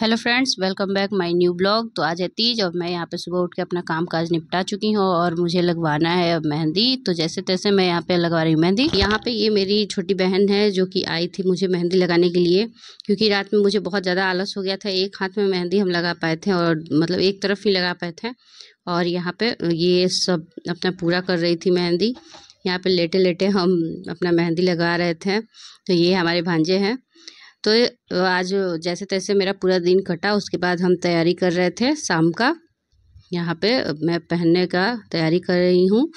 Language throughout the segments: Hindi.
Hello friends, welcome back my new blog. तो आज है तीज और मैं यहाँ पे सुबह उठ के अपना काम काज निपटा चुकी हूँ और मुझे लगवाना है अब मेहंदी। तो जैसे तैसे मैं यहाँ पे लगवा रही हूँ मेहंदी। यहाँ पे ये मेरी छोटी बहन है जो कि आई थी मुझे मेहंदी लगाने के लिए, क्योंकि रात में मुझे बहुत ज़्यादा आलस हो गया था। एक हाथ में मेहंदी हम लगा पाए थे और मतलब एक तरफ ही लगा पाए थे। और यहाँ पे ये सब अपना पूरा कर रही थी मेहंदी। यहाँ पे लेटे लेटे हम अपना मेहंदी लगा रहे थे। तो ये हमारे भांजे हैं। तो आज जैसे तैसे मेरा पूरा दिन कटा। उसके बाद हम तैयारी कर रहे थे शाम का। यहाँ पे मैं पहनने का तैयारी कर रही हूँ,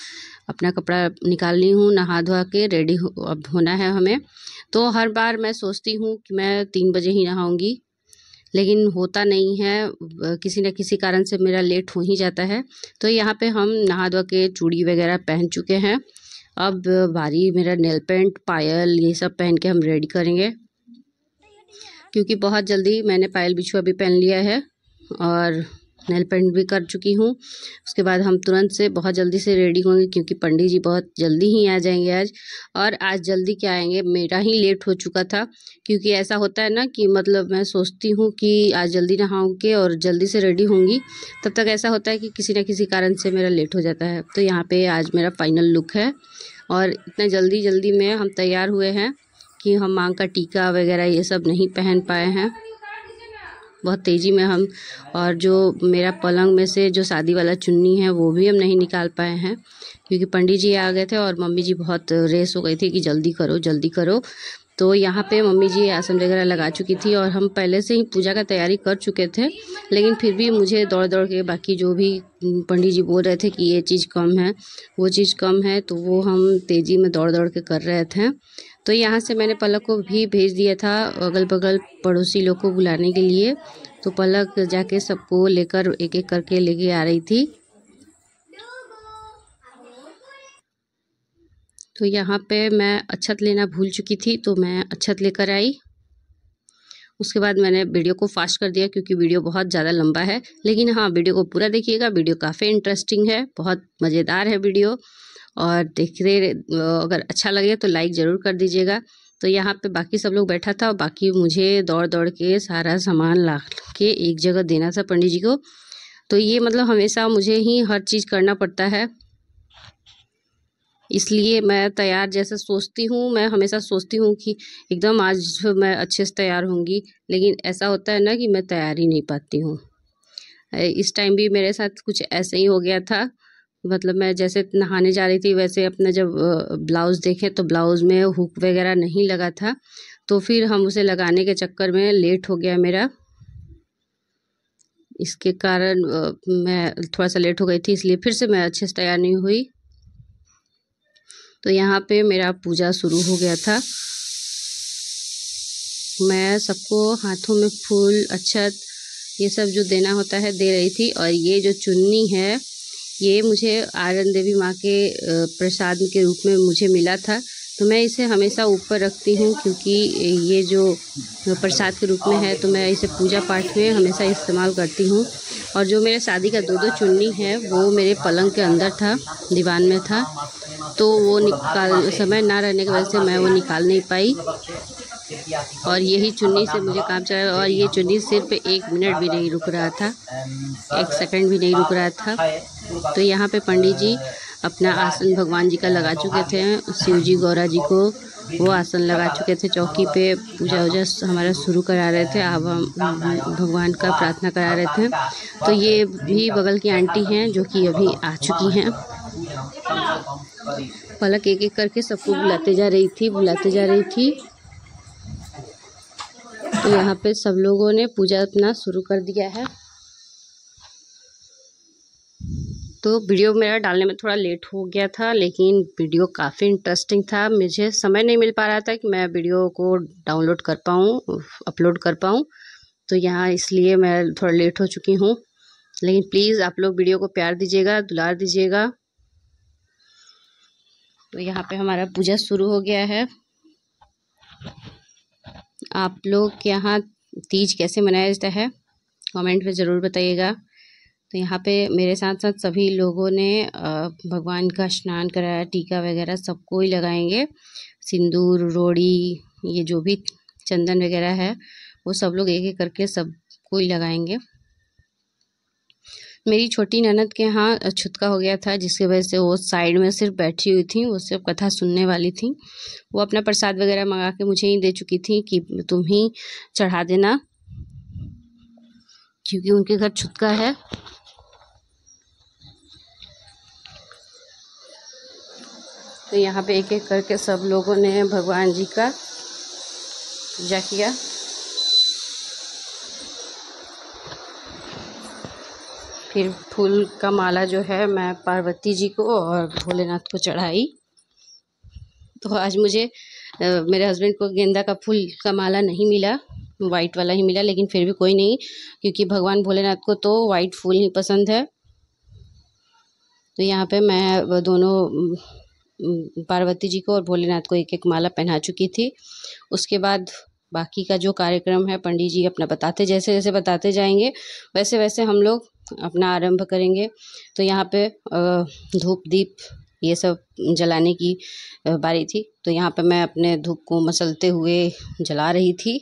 अपना कपड़ा निकाल रही हूँ, नहा धोआ के रेडी अब होना है हमें। तो हर बार मैं सोचती हूँ कि मैं 3 बजे ही नहाऊंगी, लेकिन होता नहीं है। किसी न किसी कारण से मेरा लेट हो ही जाता है। तो यहाँ पे हम नहा धोआ के चूड़ी वगैरह पहन चुके हैं। अब भारी मेरा नेल पेंट पायल ये सब पहन के हम रेडी करेंगे, क्योंकि बहुत जल्दी मैंने पायल बिछुआ भी पहन लिया है और नेल पेंट भी कर चुकी हूँ। उसके बाद हम तुरंत से बहुत जल्दी से रेडी होंगे, क्योंकि पंडित जी बहुत जल्दी ही आ जाएंगे आज। और आज जल्दी क्या आएंगे, मेरा ही लेट हो चुका था। क्योंकि ऐसा होता है ना कि मतलब मैं सोचती हूँ कि आज जल्दी नहाऊंगी और जल्दी से रेडी होंगी, तब तक ऐसा होता है कि किसी न किसी कारण से मेरा लेट हो जाता है। तो यहाँ पर आज मेरा फाइनल लुक है और इतना जल्दी जल्दी में हम तैयार हुए हैं कि हम मांग का टीका वगैरह ये सब नहीं पहन पाए हैं, बहुत तेज़ी में हम। और जो मेरा पलंग में से जो शादी वाला चुन्नी है वो भी हम नहीं निकाल पाए हैं, क्योंकि पंडित जी आ गए थे और मम्मी जी बहुत रेस हो गई थी कि जल्दी करो जल्दी करो। तो यहाँ पे मम्मी जी आसन वगैरह लगा चुकी थी और हम पहले से ही पूजा का तैयारी कर चुके थे। लेकिन फिर भी मुझे दौड़ दौड़ के बाकी जो भी पंडित जी बोल रहे थे कि ये चीज़ कम है वो चीज़ कम है, तो वो हम तेज़ी में दौड़ दौड़ के कर रहे थे। तो यहाँ से मैंने पलक को भी भेज दिया था अगल बगल पड़ोसी लोग को बुलाने के लिए। तो पलक जाके सबको लेकर एक एक करके लेके आ रही थी। तो यहाँ पे मैं अक्षत लेना भूल चुकी थी, तो मैं अक्षत लेकर आई। उसके बाद मैंने वीडियो को फास्ट कर दिया, क्योंकि वीडियो बहुत ज़्यादा लंबा है। लेकिन हाँ, वीडियो को पूरा देखिएगा, वीडियो काफ़ी इंटरेस्टिंग है, बहुत मज़ेदार है वीडियो। और देखते अगर अच्छा लगे तो लाइक ज़रूर कर दीजिएगा। तो यहाँ पे बाकी सब लोग बैठा था और बाकी मुझे दौड़ दौड़ के सारा सामान ला के एक जगह देना था पंडित जी को। तो ये मतलब हमेशा मुझे ही हर चीज़ करना पड़ता है, इसलिए मैं तैयार जैसे सोचती हूँ, मैं हमेशा सोचती हूँ कि एकदम आज मैं अच्छे से तैयार होंगी, लेकिन ऐसा होता है ना कि मैं तैयार ही नहीं पाती हूँ। इस टाइम भी मेरे साथ कुछ ऐसे ही हो गया था। मतलब मैं जैसे नहाने जा रही थी, वैसे अपना जब ब्लाउज़ देखे तो ब्लाउज़ में हुक वगैरह नहीं लगा था। तो फिर हम उसे लगाने के चक्कर में लेट हो गया मेरा। इसके कारण मैं थोड़ा सा लेट हो गई थी, इसलिए फिर से मैं अच्छे से तैयार नहीं हुई। तो यहाँ पे मेरा पूजा शुरू हो गया था। मैं सबको हाथों में फूल अक्षत ये सब जो देना होता है दे रही थी। और ये जो चुन्नी है ये मुझे आयरन देवी माँ के प्रसाद के रूप में मुझे मिला था। तो मैं इसे हमेशा ऊपर रखती हूँ, क्योंकि ये जो प्रसाद के रूप में है, तो मैं इसे पूजा पाठ में हमेशा इस्तेमाल करती हूँ। और जो मेरे शादी का दो चुन्नी है वो मेरे पलंग के अंदर था, दीवान में था। तो वो निकाल समय ना रहने की वजह से मैं वो निकाल नहीं पाई, और यही चुन्नी से मुझे काम चला। और ये चुन्नी सिर्फ 1 मिनट भी नहीं रुक रहा था, 1 सेकंड भी नहीं रुक रहा था। तो यहाँ पे पंडित जी अपना आसन भगवान जी का लगा चुके थे। शिव जी गौरा जी को वो आसन लगा चुके थे चौकी पे। पूजा वूजा हमारा शुरू करा रहे थे, अब हम भगवान का प्रार्थना करा रहे थे। तो ये भी बगल की आंटी हैं जो कि अभी आ चुकी हैं। पलक एक एक करके सबको बुलाते जा रही थी। तो यहाँ पे सब लोगों ने पूजा अपना शुरू कर दिया है। तो वीडियो मेरा डालने में थोड़ा लेट हो गया था, लेकिन वीडियो काफ़ी इंटरेस्टिंग था। मुझे समय नहीं मिल पा रहा था कि मैं वीडियो को डाउनलोड कर पाऊँ, अपलोड कर पाऊँ। तो यहाँ इसलिए मैं थोड़ा लेट हो चुकी हूँ। लेकिन प्लीज़ आप लोग वीडियो को प्यार दीजिएगा, दुलार दीजिएगा। तो यहाँ पे हमारा पूजा शुरू हो गया है। आप लोग के यहाँ तीज कैसे मनाया जाता है कमेंट में ज़रूर बताइएगा। तो यहाँ पे मेरे साथ साथ सभी लोगों ने भगवान का स्नान कराया, टीका वगैरह सबको ही लगाएंगे। सिंदूर रोड़ी ये जो भी चंदन वगैरह है वो सब लोग एक एक करके सबको फूल लगाएंगे। मेरी छोटी ननद के यहाँ छुतका हो गया था, जिसकी वजह से वो साइड में सिर्फ बैठी हुई थी, वो सिर्फ कथा सुनने वाली थी। वो अपना प्रसाद वगैरह मंगा के मुझे ही दे चुकी थी कि तुम ही चढ़ा देना, क्योंकि उनके घर छुतका है। तो यहाँ पे एक एक करके सब लोगों ने भगवान जी का पूजा किया। फिर फूल का माला जो है मैं पार्वती जी को और भोलेनाथ को चढ़ाई। तो आज मुझे मेरे हस्बैंड को गेंदा का फूल का माला नहीं मिला, वाइट वाला ही मिला, लेकिन फिर भी कोई नहीं, क्योंकि भगवान भोलेनाथ को तो वाइट फूल ही पसंद है। तो यहाँ पे मैं दोनों पार्वती जी को और भोलेनाथ को एक एक माला पहना चुकी थी। उसके बाद बाकी का जो कार्यक्रम है पंडित जी अपना बताते, जैसे जैसे बताते जाएंगे वैसे वैसे हम लोग अपना आरंभ करेंगे। तो यहाँ पे धूप दीप ये सब जलाने की बारी थी। तो यहाँ पे मैं अपने धूप को मसलते हुए जला रही थी।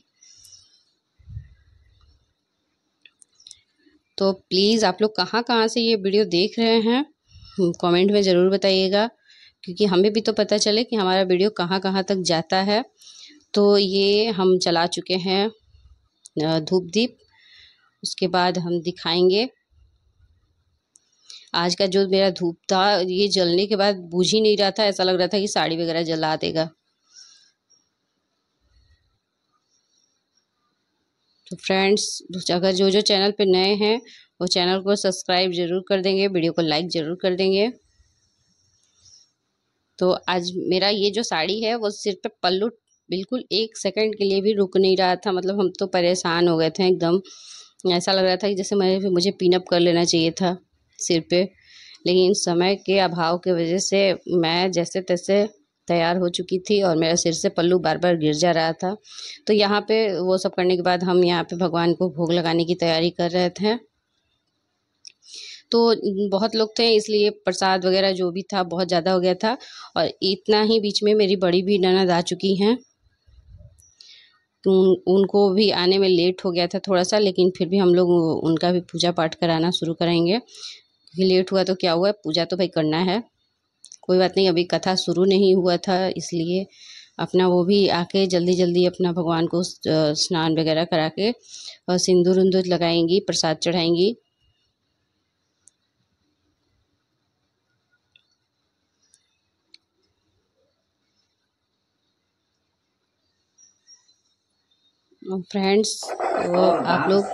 तो प्लीज़ आप लोग कहाँ कहाँ से ये वीडियो देख रहे हैं कमेंट में ज़रूर बताइएगा, क्योंकि हमें भी तो पता चले कि हमारा वीडियो कहाँ कहाँ तक जाता है। तो ये हम जला चुके हैं धूप दीप। उसके बाद हम दिखाएंगे आज का जो मेरा धूप था, ये जलने के बाद बुझ ही नहीं रहा था, ऐसा लग रहा था कि साड़ी वगैरह जला देगा। तो फ्रेंड्स, अगर जो जो चैनल पे नए हैं वो चैनल को सब्सक्राइब ज़रूर कर देंगे, वीडियो को लाइक ज़रूर कर देंगे। तो आज मेरा ये जो साड़ी है वो सिर पे पल्लू बिल्कुल 1 सेकंड के लिए भी रुक नहीं रहा था। मतलब हम तो परेशान हो गए थे एकदम, ऐसा लग रहा था कि जैसे मुझे पिनअप कर लेना चाहिए था सिर पे, लेकिन समय के अभाव की वजह से मैं जैसे तैसे तैयार हो चुकी थी और मेरा सिर से पल्लू बार बार गिर जा रहा था। तो यहाँ पे वो सब करने के बाद हम यहाँ पे भगवान को भोग लगाने की तैयारी कर रहे थे। तो बहुत लोग थे, इसलिए प्रसाद वगैरह जो भी था बहुत ज़्यादा हो गया था। और इतना ही बीच में मेरी बड़ी भी ननद आ चुकी हैं, तो उनको भी आने में लेट हो गया था थोड़ा सा, लेकिन फिर भी हम लोग उनका भी पूजा पाठ कराना शुरू करेंगे, क्योंकि लेट हुआ तो क्या हुआ, पूजा तो भाई करना है। कोई बात नहीं, अभी कथा शुरू नहीं हुआ था, इसलिए अपना वो भी आके जल्दी जल्दी अपना भगवान को स्नान वगैरह करा के और सिंदूर उंदूर लगाएंगी, प्रसाद चढ़ाएंगी। फ्रेंड्स, तो आप लोग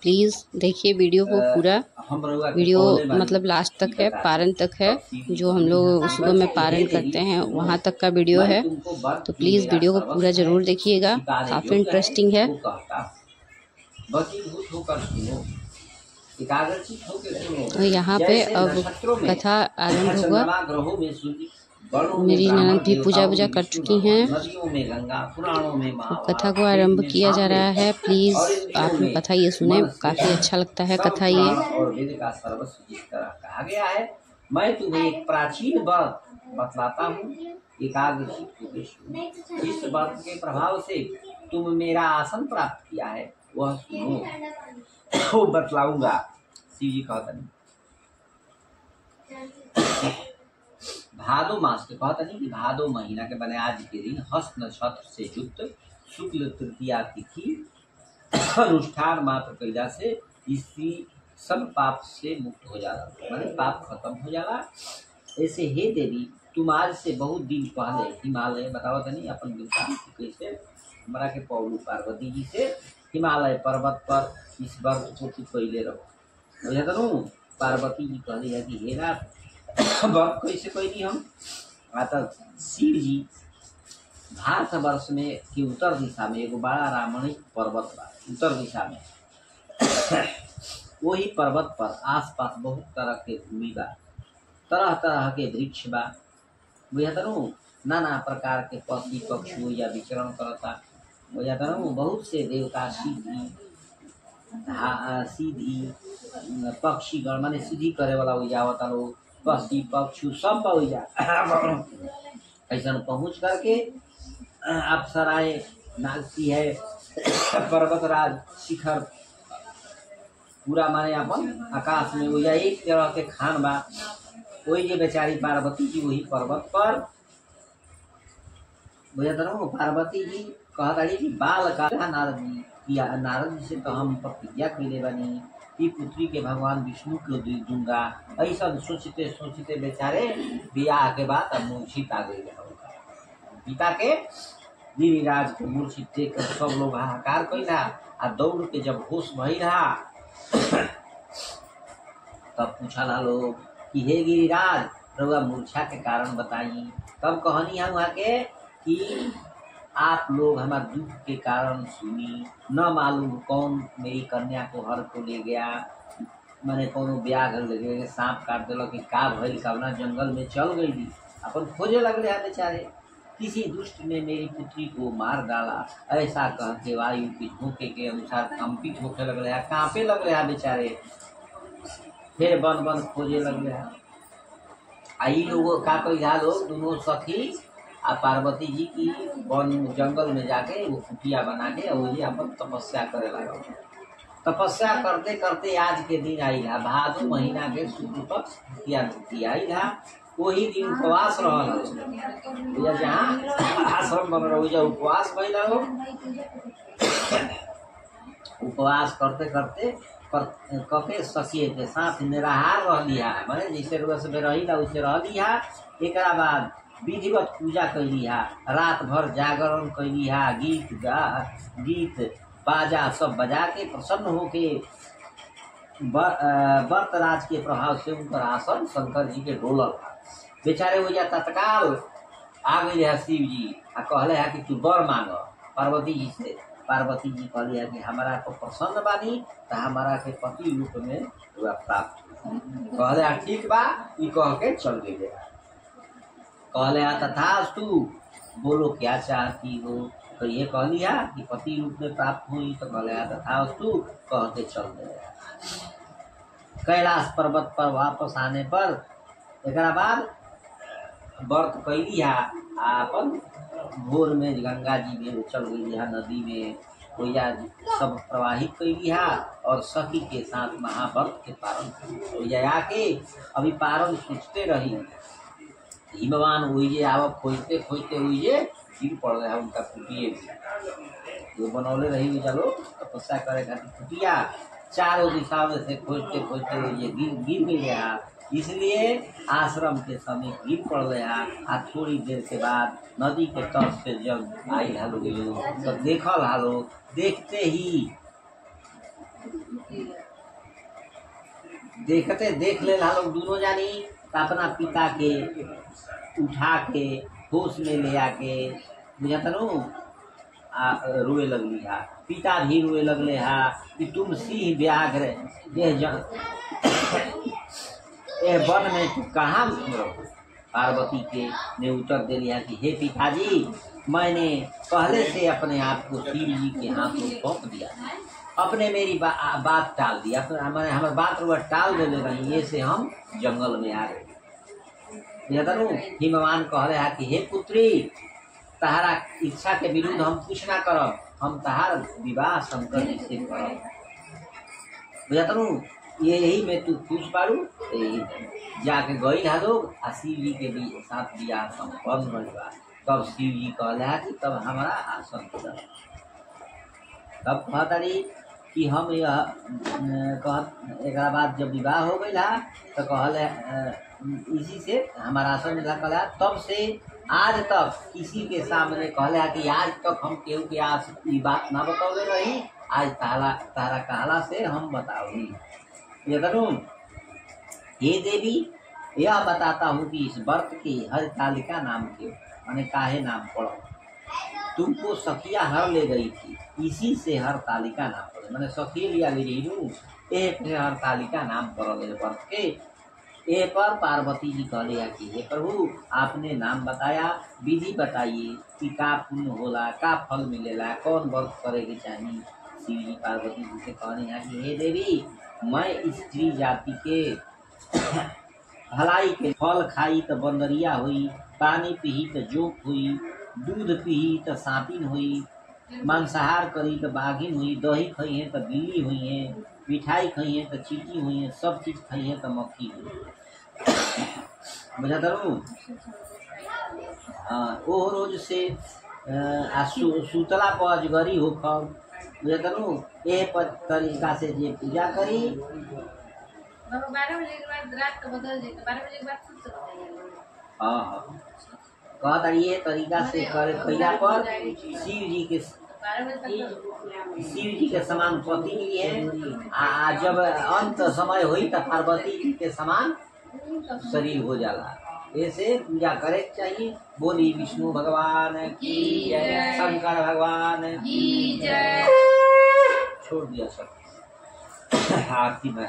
प्लीज़ देखिए वीडियो को पूरा। वीडियो मतलब लास्ट तक है, पारण तक है, जो हम लोग सुबह में पारण करते हैं वहाँ तक का वीडियो है। तो प्लीज़ वीडियो को पूरा ज़रूर देखिएगा, काफ़ी इंटरेस्टिंग है। तो यहाँ पे अब कथा आरंभ होगा। मेरी ननद भी पूजा वूजा कर चुकी हैं, तो कथा को आरंभ किया जा रहा है। प्लीज़ आप लोग कथा ये सुने, काफ़ी अच्छा लगता है कथा ये। और वेद का सर्वस्व जिस तरह कहा गया है, मैं तुम्हें एक प्राचीन बात बतलाता हूँ, एकाग्र जिस बात के प्रभाव से तुम मेरा आसन प्राप्त किया है वह सुनो, वो बतलाऊंगा। शिव जी कहता नहीं, भादो मास के कहता नहीं कि भादो महीना के बने आज के दिन हस्त नक्षत्र से युक्त शुक्ल तृतीया तिथि अनुष्ठान मात्र कैला से इसी सब पाप से मुक्त हो जाला, माने पाप खत्म हो जाला। ऐसे हे देवी, तुम आज से बहुत दिन पहले हिमालय बताओ तो नहीं अपन कैसे हमारा के पौलू पार्वती जी से हिमालय पर्वत पर इस वर्ष को तू कैले रहो। पार्वती जी कहली है कि हे नाथ वर्त कैसे कैली हम आता। शिव जी भारत वर्ष में की उत्तर दिशा में एगो बड़ा रामणिक पर्वत बा, उत्तर दिशा में वही पर्वत पर आसपास बहुत तरह के भूमि बा, तरह तरह के वृक्ष बा, नाना प्रकार के पक्षी पक्षी या विचरण करता। बहुत से देवता सीधी पक्षीगण माने सीधी करे वाला हो जावता लोग, पक्षी पक्षी सब हो जा ऐसा पहुँच करके अप्सराएं नाचती है, पर्वतराज शिखर पूरा माने अपन आकाश में वही एक तरह के खान बा। वही जे बेचारी पार्वती जी वही पर्वत पर बुझाता ना, पार्वती जी कहताड़ी कि बाल का नारद जी किया, नारद जी से तो हम प्रतिज्ञा कैले बनी कि पुत्री के भगवान विष्णु को दूंगा। ऐसा सोचते सोचते बेचारे ब्याह के बाद अब मूर्छित आ गई। पिता के गिरिराज के मूर्छित देख कर सब लोग हाहाकार कैला। आ दौड़ के जब होश भई रहा तब पूछला लोग कि हे गिरिराज रउआ मूर्छा के कारण बताई। तब कहनी है वहाँ के कि आप लोग हमारे दुख के कारण सुनी, न मालूम कौन मेरी कन्या को हर को ले गया, मैंने कोनो ब्याह घर ले गए, सांप काट दिलक कि का भइल, कवना जंगल में चल गई। अपन खोजे लगले हैं बेचारे। किसी दुष्ट ने मेरी पुत्री को मार डाला, ऐसा कह के वायु के झोंके के अनुसार कंपित होके लगले हैं, कांपे लगले हैं बेचारे। फिर बन बन खोजे लगले हैं। आई लोगों का कोई लोग दोनों सखी आ पार्वती जी की वन जंगल में जाके वो कुटिया बना के वही अपन तपस्या करे लगा। तपस्या करते करते आज के दिन आई रहा, भादो महीना के शुक्ल पक्ष कुटिया आई रहा। वही दिन उपवास रहा, जहाँ आश्रम बन रहा उपवास भई रहो। उपवास करते करते कके सखिए के साथ निराहार रह लिया, माने जैसे रोज में रही वैसे रह लिया। एक बाद विधिवत पूजा कैली है, रात भर जागरण कैली है, गीत बाजा सब बजा के प्रसन्न होके व्रतराज के प्रभाव से उनका आसन शंकर जी के डोलल। बेचारे हो जा तत्काल आ गई है शिव जी आ कहले है कि तू वर मांग पार्वती जी से। पार्वती जी कहली है कि हमारा को प्रसन्न बानी तो हमारा के पति रूप में प्राप्त कहले है ठीक बा। ई कह के चल गई। कहले तथास्तु, बोलो क्या चाहती हो। तो ये कहली है कि पति रूप में प्राप्त हुई। तो कहले तथास्तु कह के चल गए। कैलाश पर्वत पर वापस आने पर एक बाद व्रत कैली है अपन। भोर में गंगा जी में चल गई है, नदी में कोया सब प्रवाहित कैली है और सखी के साथ महाव्रत के पारण आके अभी पारण सोचते रही। हिमवान हुई आव खोजते खोजते हुई गिर पड़ रहा है उनका कुटिया जो बनौले रही हुई चलो तपस्या करे खातिर कुटिया चारों दिशा में से खोजते खोजते हुई गिर गया। इसलिए आश्रम के समय गिर पड़ गया। आ थोड़ी देर के बाद नदी के तट से जब आई हालो तो देखल हालो, देखते ही देखते देख ले हालो दोनों जानी अपना पिता के उठा के होश में ले आके बुझाता नु रोए लगली है। पिता भी रोए लगले है कि तुम सिंह व्याघ्र ए वन में तू कहाँ रहो। पार्वती के ने उत्तर दे लिया कि हे पिताजी, मैंने पहले से अपने आप को शिव जी के हाथ में सौंप दिया, अपने मेरी बात टाल दी, मैंने हमारे बात टाल दे रही, ये से हम जंगल में आ गए। हिमवान कह रहे हैं कि हे पुत्री, तहारा इच्छा के विरुद्ध हम कुछ ना करब, हम तहार विवाह शंकर जी से करब। यही में तू खुश बारू। जाके गई है लोग आ शिव जी के भी साथ बियाह संपन्न बा। तब शिव जी कहला कि तब हमारा आसन कर। तब कहतारी कि हम यह एक बाद जब विवाह हो गई तो कहले इसी से हमारा आसन मिला। कहला तब से आज तक किसी के सामने कहले कि आज तक हम केहू के आज ये बात ना बतौले रही, आज तारा कहला से हम बताओगी। हे देवी, यह बताता हूँ कि इस व्रत की हरतालिका नाम के मैंने काहे नाम पड़ो। तुमको सखिया हर ले गई थी, इसी से हरतालिका नाम पड़े। मैंने सखी लिया ले रही हरतालिका नाम पड़े व्रत के। ए पर पार्वती जी कहले कि हे प्रभु, आपने नाम बताया, विधि बताइए कि का पुण्य होला, का फल मिलेला, कौन व्रत करे के चाहिए। शिव जी पार्वती जी से कहने हैं कि हे देवी, मैं स्त्री जाति के भलाई के फल खाई तो बंदरिया हुई, पानी पीही तो जोक हुई, दूध पीही तो सांपिन हुई, मांसाहार करी तो बाघिन हुई, दही खई है तो बिल्ली हुई है, मिठाई खाइए तो चीटी हुई, सब चीज खाइए तो मक्खी हुई। बुझा तरू। हाँ, ओ रोज से सुतला पर अजगरी हो खब। बुझा तरू। ए तरीका से जे पूजा करी 12 बजे के बाद रात को बदल जाए, 12 बजे के बाद खुद से बताइए। हाँ, कहता ये तरीका से करे कैला पर शिव जी के समान पति मिली है। जब अंत समय हुई तो पार्वती जी के समान शरीर हो जाला। ऐसे पूजा करे चाहिए। बोली विष्णु भगवान की जय, शंकर भगवान की जय। छोड़ दिया सब। आरती में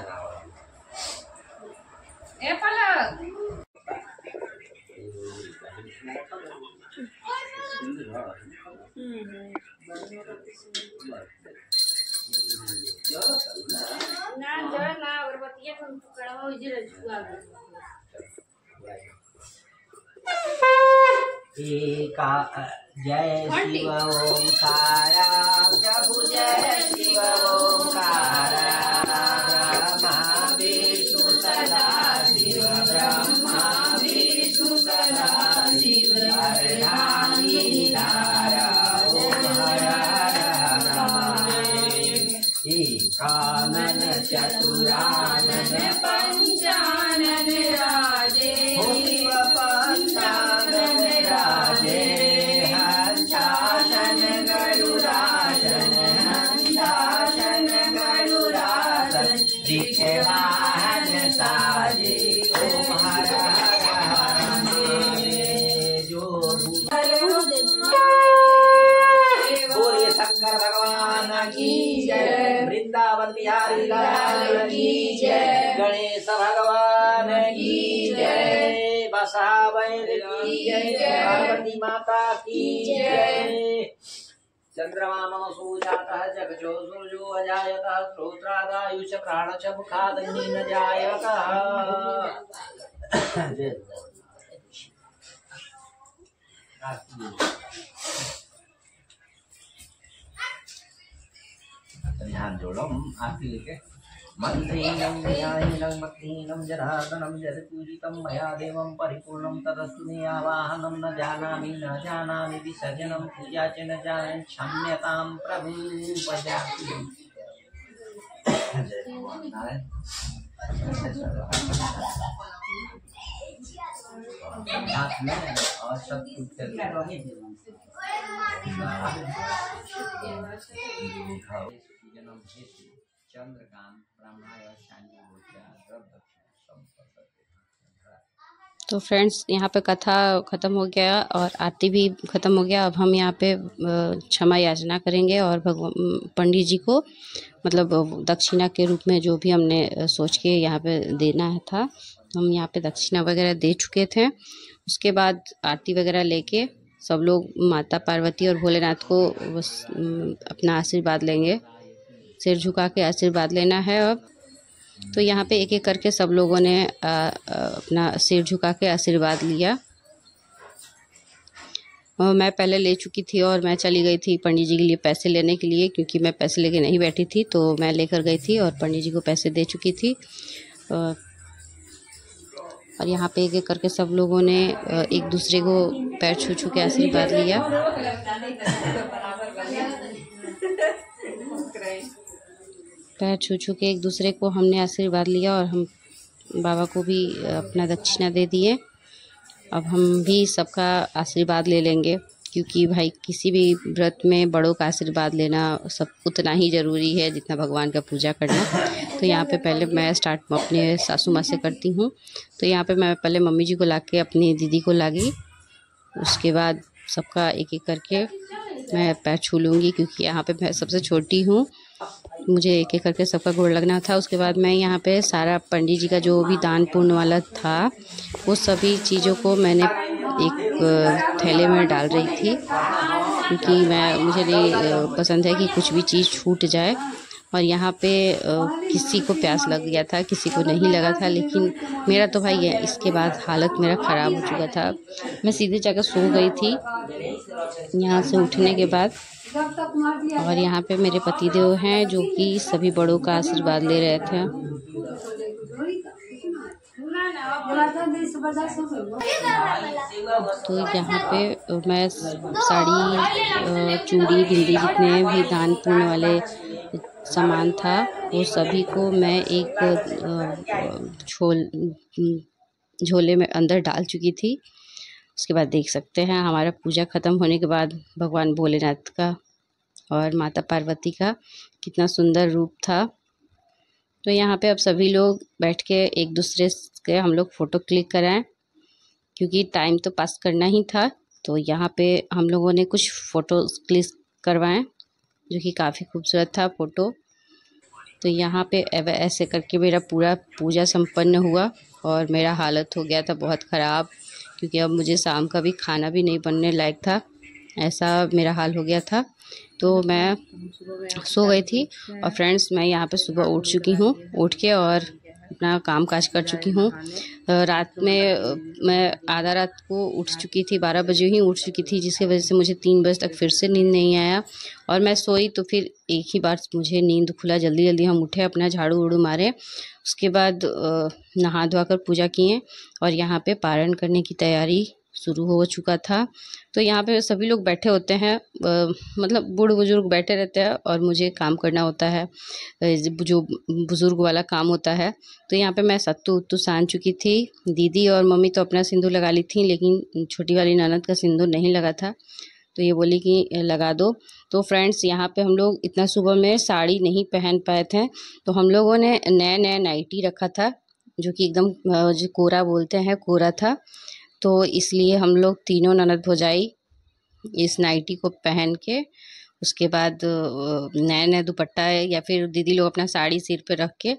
जय शिव ओंकारा प्रभु, जय शिव ओंकारा। ब्रह्मा विष्णु सदा शिव, ब्रह्मा विष्णु सदा शिव। हरि धारा ओम हर कानन चतुरानन पंचानन राजे, पंचानन राजे। हंसासन गरुरासन, हंसासन गरुरासन। वृक्ष वाहन साजे, ओम हर बोलिए शंकर भगवान की जय, वृंदावन बिहारी लाल की जय, गणेश भगवान की जय, बसा बैल की जय, पार्वती माता की जय। चंद्रमा मम सूजातः जगजो सूर्यो अजायतः, श्रोत्रादायुष प्राण च मुखादग्नि न जायतः। ध्यान जोड़ो आरती लेके। मंत्रीणं न्यायीनं भक्तिहीनं जनार्दनं यत्पूजितं मया देवं परिपूर्णं तदस्तु मे। आवाहनं न जानामि न जानामि, विसर्जनं पूजा च न जाने, क्षम्यतां प्रभु प्रजापति। हाथ में और सब कुछ तो फ्रेंड्स यहाँ पे कथा ख़त्म हो गया और आरती भी ख़त्म हो गया। अब हम यहाँ पे क्षमा याचना करेंगे और भगवान पंडित जी को मतलब दक्षिणा के रूप में जो भी हमने सोच के यहाँ पे देना था, हम यहाँ पे दक्षिणा वगैरह दे चुके थे। उसके बाद आरती वगैरह लेके सब लोग माता पार्वती और भोलेनाथ को अपना आशीर्वाद लेंगे। सिर झुका के आशीर्वाद लेना है अब। तो यहाँ पे एक एक करके सब लोगों ने अपना सिर झुका के आशीर्वाद लिया। मैं पहले ले चुकी थी और मैं चली गई थी पंडित जी के लिए पैसे लेने के लिए, क्योंकि मैं पैसे लेके नहीं बैठी थी, तो मैं लेकर गई थी और पंडित जी को पैसे दे चुकी थी। और यहाँ पे एक एक करके सब लोगों ने एक दूसरे को पैर छू छू के आशीर्वाद लिया। पैर छू छू के एक दूसरे को हमने आशीर्वाद लिया और हम बाबा को भी अपना दक्षिणा दे दिए। अब हम भी सबका आशीर्वाद ले लेंगे, क्योंकि भाई किसी भी व्रत में बड़ों का आशीर्वाद लेना सब उतना ही ज़रूरी है जितना भगवान का पूजा करना। तो यहाँ पे पहले मैं स्टार्ट अपने सासू माँ से करती हूँ। तो यहाँ पे मैं पहले मम्मी जी को लाके अपनी दीदी को लागी, उसके बाद सबका एक एक करके मैं पैर छू लूँगी, क्योंकि यहाँ पे मैं सबसे छोटी हूँ, मुझे एक एक करके सबका गोड़ लगना था। उसके बाद मैं यहाँ पे सारा पंडित जी का जो भी दान पुण्य वाला था वो सभी चीज़ों को मैंने एक थैले में डाल रही थी, क्योंकि मुझे नहीं पसंद है कि कुछ भी चीज़ छूट जाए। और यहाँ पे किसी को प्यास लग गया था, किसी को नहीं लगा था, लेकिन मेरा तो भाई इसके बाद हालत मेरा ख़राब हो चुका था। मैं सीधे जाकर सो गई थी यहाँ से उठने के बाद। और यहाँ पे मेरे पतिदेव हैं जो कि सभी बड़ों का आशीर्वाद ले रहे थे। तो यहाँ पे मैं साड़ी, चूड़ी, बिंदी, जितने भी दान पुण्य वाले सामान था वो सभी को मैं एक झोले में अंदर डाल चुकी थी। उसके बाद देख सकते हैं हमारा पूजा ख़त्म होने के बाद भगवान भोलेनाथ का और माता पार्वती का कितना सुंदर रूप था। तो यहाँ पे अब सभी लोग बैठ के एक दूसरे के हम लोग फ़ोटो क्लिक कराएं, क्योंकि टाइम तो पास करना ही था। तो यहाँ पे हम लोगों ने कुछ फ़ोटो क्लिक करवाएं जो कि काफ़ी खूबसूरत था फ़ोटो। तो यहाँ पे ऐसे करके मेरा पूरा पूजा संपन्न हुआ और मेरा हालत हो गया था बहुत ख़राब, क्योंकि अब मुझे शाम का भी खाना भी नहीं बनने लायक था, ऐसा मेरा हाल हो गया था। तो मैं सो गई थी। और फ्रेंड्स, मैं यहाँ पे सुबह उठ चुकी हूँ, उठ के और अपना काम काज कर चुकी हूँ। रात में मैं आधा रात को उठ चुकी थी, 12 बजे ही उठ चुकी थी, जिसकी वजह से मुझे 3 बजे तक फिर से नींद नहीं आया। और मैं सोई तो फिर एक ही बार मुझे नींद खुला, जल्दी जल्दी हम उठे, अपना झाड़ू उड़ू मारे, उसके बाद नहा धोआ कर पूजा किए और यहाँ पे पारण करने की तैयारी शुरू हो चुका था। तो यहाँ पे सभी लोग बैठे होते हैं, मतलब बूढ़े बुजुर्ग बैठे रहते हैं और मुझे काम करना होता है, जो बुजुर्ग वाला काम होता है। तो यहाँ पे मैं सत्तू उत्तू सान चुकी थी। दीदी और मम्मी तो अपना सिंदूर लगा ली थी, लेकिन छोटी वाली ननद का सिंदूर नहीं लगा था, तो ये बोली कि लगा दो। तो फ्रेंड्स, यहाँ पे हम लोग इतना सुबह में साड़ी नहीं पहन पाए थे, तो हम लोगों ने नया नाइटी रखा था, जो कि एकदम जो कोरा बोलते हैं, कोरा था। तो इसलिए हम लोग तीनों ननद भौजाई इस नाइटी को पहन के, उसके बाद नया नया दुपट्टा या फिर दीदी लोग अपना साड़ी सिर पे रख के,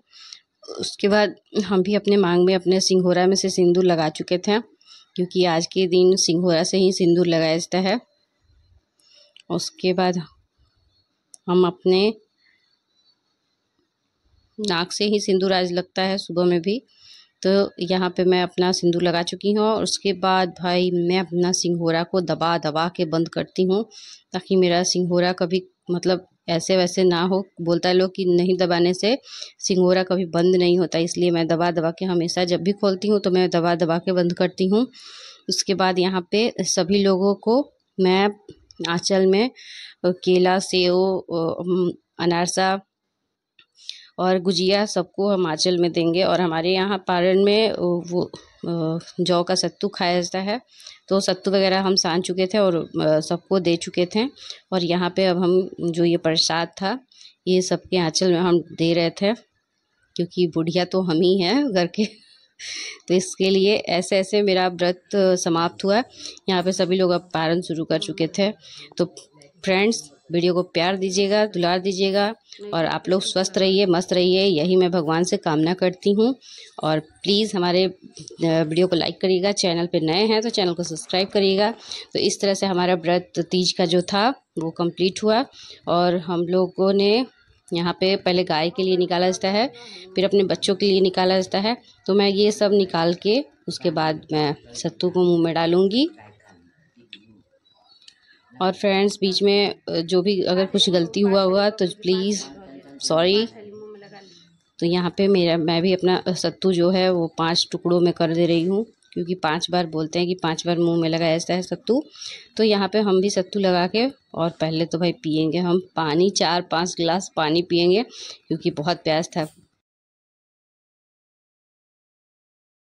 उसके बाद हम भी अपने मांग में अपने सिंघोरा में से सिंदूर लगा चुके थे, क्योंकि आज के दिन सिंघोरा से ही सिंदूर लगाया जाता है। उसके बाद हम अपने नाक से ही सिंदूर आज लगता है सुबह में भी। तो यहाँ पे मैं अपना सिंदूर लगा चुकी हूँ और उसके बाद भाई मैं अपना सिंघोरा को दबा दबा के बंद करती हूँ, ताकि मेरा सिंघोरा कभी मतलब ऐसे वैसे ना हो। बोलता है लोग कि नहीं दबाने से सिंघोरा कभी बंद नहीं होता, इसलिए मैं दबा दबा के हमेशा जब भी खोलती हूँ तो मैं दबा दबा के बंद करती हूँ। उसके बाद यहाँ पे सभी लोगों को मैं आंचल में केला, सेव, अनारसा और गुजिया सबको हम आंचल में देंगे। और हमारे यहाँ पारण में वो जौ का सत्तू खाया जाता है, तो सत्तू वगैरह हम सान चुके थे और सबको दे चुके थे। और यहाँ पे अब हम जो ये प्रसाद था ये सबके आंचल में हम दे रहे थे, क्योंकि बुढ़िया तो हम ही हैं घर के। तो इसके लिए ऐसे ऐसे मेरा व्रत समाप्त हुआ। यहाँ पे सभी लोग अब पारण शुरू कर चुके थे। तो फ्रेंड्स, वीडियो को प्यार दीजिएगा, दुलार दीजिएगा और आप लोग स्वस्थ रहिए, मस्त रहिए, यही मैं भगवान से कामना करती हूँ। और प्लीज़ हमारे वीडियो को लाइक करिएगा, चैनल पे नए हैं तो चैनल को सब्सक्राइब करिएगा। तो इस तरह से हमारा व्रत तीज का जो था वो कंप्लीट हुआ। और हम लोगों ने यहाँ पे पहले गाय के लिए निकाला जाता है, फिर अपने बच्चों के लिए निकाला जाता है। तो मैं ये सब निकाल के उसके बाद मैं सत्तू को मुँह में डालूँगी। और फ्रेंड्स, बीच में जो भी अगर कुछ गलती हुआ तो प्लीज़ सॉरी। तो यहाँ पे मैं भी अपना सत्तू जो है वो 5 टुकड़ों में कर दे रही हूँ, क्योंकि 5 बार बोलते हैं कि 5 बार मुंह में लगाया जाता है सत्तू। तो यहाँ पे हम भी सत्तू लगा के और पहले तो भाई पियेंगे हम पानी, 4-5 गिलास पानी पियेंगे, क्योंकि बहुत प्यास था